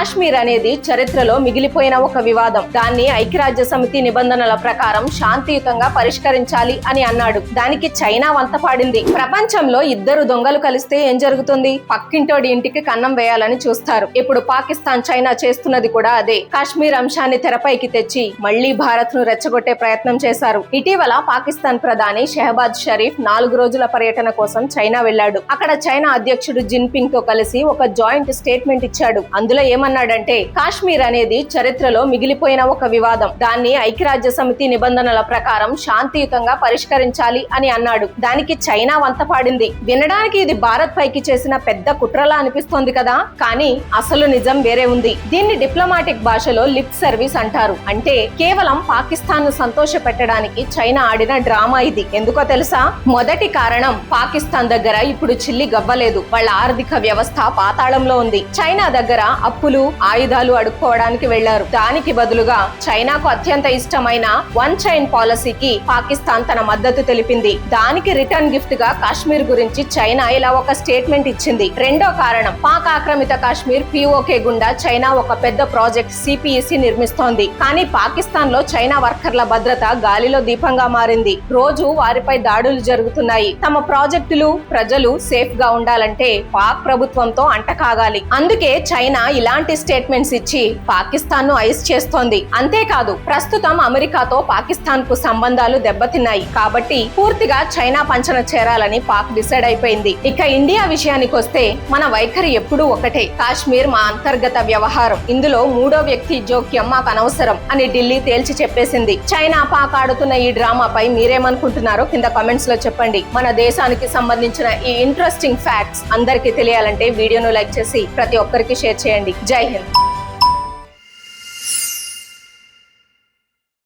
కాశ్మీర్ అనేది చరిత్రలో మిగిలిపోయిన ఒక వివాదం. దాన్ని ఐక్యరాజ్య సమితి నిబంధనల ప్రకారం శాంతియుతంగా పరిష్కరించాలి అని అన్నాడు. దానికి చైనా వంత పాడింది. ప్రపంచంలో ఇద్దరు దొంగలు కలిస్తే ఏం జరుగుతుంది? పక్కింటోడి ఇంటికి కన్నం వేయాలని చూస్తారు. ఇప్పుడు పాకిస్తాన్ చైనా చేస్తున్నది కూడా అదే. కాశ్మీర్ అంశాన్ని తెరపైకి తెచ్చి మళ్లీ భారత్ ను రెచ్చగొట్టే ప్రయత్నం చేశారు. ఇటీవల పాకిస్తాన్ ప్రధాని షెహబాజ్ షరీఫ్ 4 రోజుల పర్యటన కోసం చైనా వెళ్లాడు. అక్కడ చైనా అధ్యక్షుడు జిన్పింగ్ తో కలిసి ఒక జాయింట్ స్టేట్మెంట్ ఇచ్చాడు. అందులో ఏమన్నాడంటే, కాశ్మీర్ అనేది చరిత్రలో మిగిలిపోయిన ఒక వివాదం. దాన్ని ఐక్యరాజ్య సమితి నిబంధనల ప్రకారం శాంతియుతంగా పరిష్కరించాలి అని అన్నాడు. దానికి చైనా వంత పాడింది. వినడానికి ఇది భారత్ పైకి చేసిన పెద్ద కుట్రలా అనిపిస్తోంది కదా, కానీ అసలు నిజం వేరే ఉంది. దీన్ని డిప్లొమాటిక్ భాషలో లిప్ సర్వీస్ అంటారు. అంటే కేవలం పాకిస్తాన్ ను సంతోష పెట్టడానికి చైనా ఆడిన డ్రామా ఇది. ఎందుకో తెలుసా? మొదటి కారణం, పాకిస్తాన్ దగ్గర ఇప్పుడు చిల్లి గవ్వలేదు. వాళ్ళ ఆర్థిక వ్యవస్థ పాతాళంలో ఉంది. చైనా దగ్గర అప్పులు, ఆయుధాలు అడుక్కోవడానికి వెళ్లారు. దానికి బదులుగా చైనాకు అత్యంత ఇష్టమైన వన్ చైన్ పాలసీకి పాకిస్తాన్ తన మద్దతు తెలిపింది. దానికి రిటర్న్ గిఫ్ట్ గా కాశ్మీర్ గురించి చైనా ఇలా ఒక స్టేట్మెంట్ ఇచ్చింది. రెండో కారణం, పాక్ ఆక్రమిత కాశ్మీర్ పిఓకే గుండా చైనా ఒక పెద్ద ప్రాజెక్ట్ సిపిఇసి నిర్మిస్తోంది. కానీ పాకిస్తాన్ లో చైనా వర్కర్ల భద్రత గాలిలో దీపంగా మారింది. రోజు వారిపై దాడులు జరుగుతున్నాయి. తమ ప్రాజెక్టులు, ప్రజలు సేఫ్ గా ఉండాలంటే పాక్ ప్రభుత్వంతో అంటకాగాలి. అందుకే చైనా ఇలాంటి స్టేట్మెంట్స్ ఇచ్చి పాకిస్తాన్ ను ఐస్ చేస్తోంది. అంతేకాదు, ప్రస్తుతం అమెరికాతో పాకిస్తాన్ కు సంబంధాలు దెబ్బతిన్నాయి. కాబట్టి పూర్తిగా చైనా పంచన చేరాలని పాక్ డిసైడ్ అయిపోయింది. ఇక ఇండియా విషయానికి వస్తే మన వైఖరి ఎప్పుడూ ఒకటే. కాశ్మీర్ మా అంతర్గత వ్యవహారం. ఇందులో మూడో వ్యక్తి జోక్యం మాకు అనవసరం అని ఢిల్లీ తేల్చి చెప్పేసింది. చైనా పాక్ ఆడుతున్న ఈ డ్రామాపై మీరేమనుకుంటున్నారో కింద కామెంట్స్ లో చెప్పండి. మన దేశానికి సంబంధించిన ఈ ఇంట్రెస్టింగ్ ఫ్యాక్ట్స్ అందరికీ తెలియాలంటే వీడియోను లైక్ చేసి ప్రతి ఒక్కరికి షేర్ చేయండి. జై హింద్.